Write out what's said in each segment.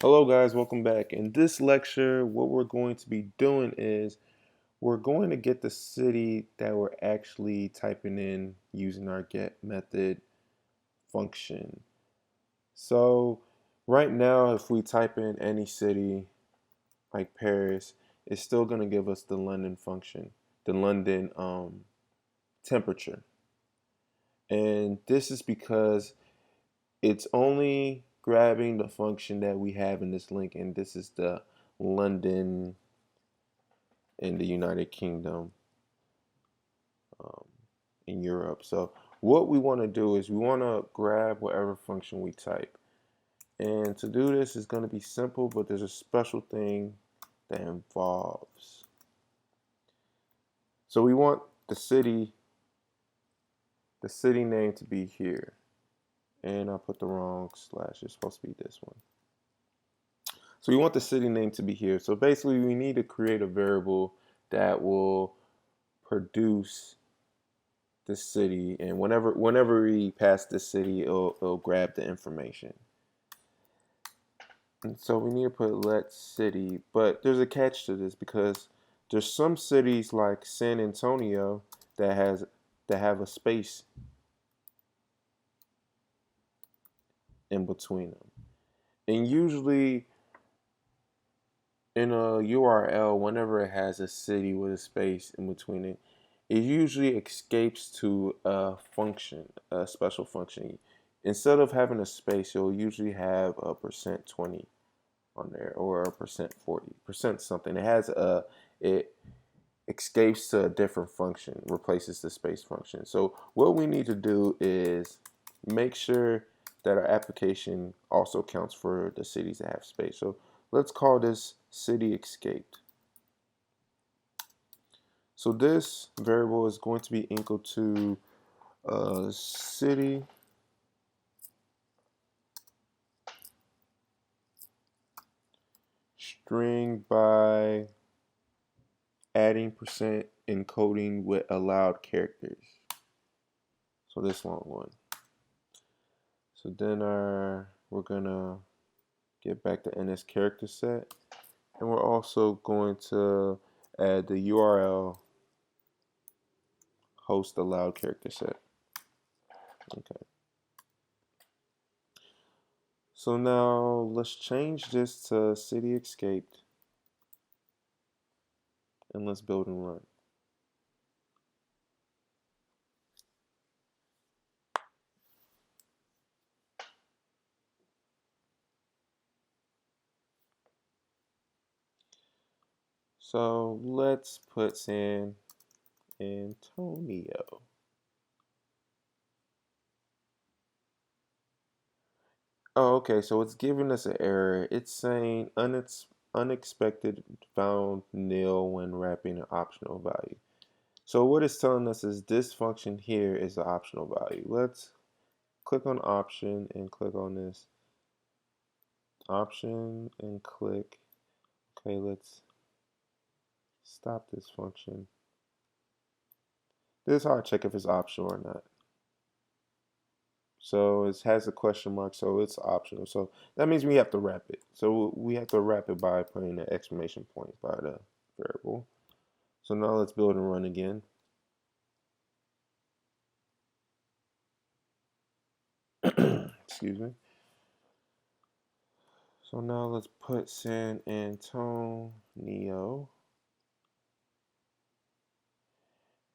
Hello guys, welcome back. In this lecture, what we're going to be doing is we're going to get the city that we're actually typing in using our get method function. So right now, if we type in any city like Paris, it's still going to give us the London function, the London temperature. And this is because it's only grabbing the function that we have in this link, and this is the London in the United Kingdom, um, in Europe. So what we want to do is we want to grab whatever function we type. And to do this is going to be simple, but there's a special thing that involves. So we want the city name to be here. And I put the wrong slash. It's supposed to be this one. So we want the city name to be here. So basically we need to create a variable that will produce the city, and whenever we pass the city, it'll grab the information. And so we need to put let city, but there's a catch to this because there's some cities like San Antonio that have a space in between them. And usually in a URL, whenever it has a city with a space in between it, it usually escapes to a function, a special function. Instead of having a space, you'll usually have a %20 on there or a %40, percent something. It escapes to a different function, replaces the space function. So what we need to do is make sure that our application also counts for the cities that have space. So let's call this city escaped. So this variable is going to be equal to city string by adding percent encoding with allowed characters. So this long one. So then we're gonna get back the NS character set, and we're also going to add the URL host allowed character set. Okay. So now let's change this to city escaped, and let's build and run. So let's put San Antonio. Oh, okay, so it's giving us an error. It's saying unexpected found nil when wrapping an optional value. So what it's telling us is this function here is the optional value. Let's click on option and click on this option and click. Okay, let's stop this function. This is how I check if it's optional or not. So it has a question mark, so it's optional. So that means we have to wrap it. So we have to wrap it by putting an exclamation point by the variable. So now let's build and run again. Excuse me. So now let's put San Antonio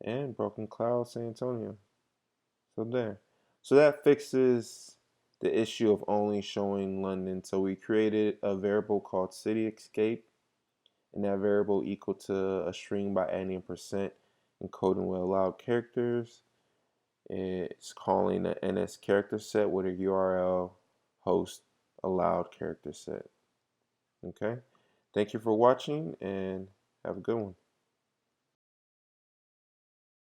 and Broken Cloud San Antonio. So there. So that fixes the issue of only showing London. So we created a variable called city escape, and that variable equal to a string by adding percent encoding with allowed characters. It's calling the NS character set with a URL host allowed character set. Okay. Thank you for watching and have a good one.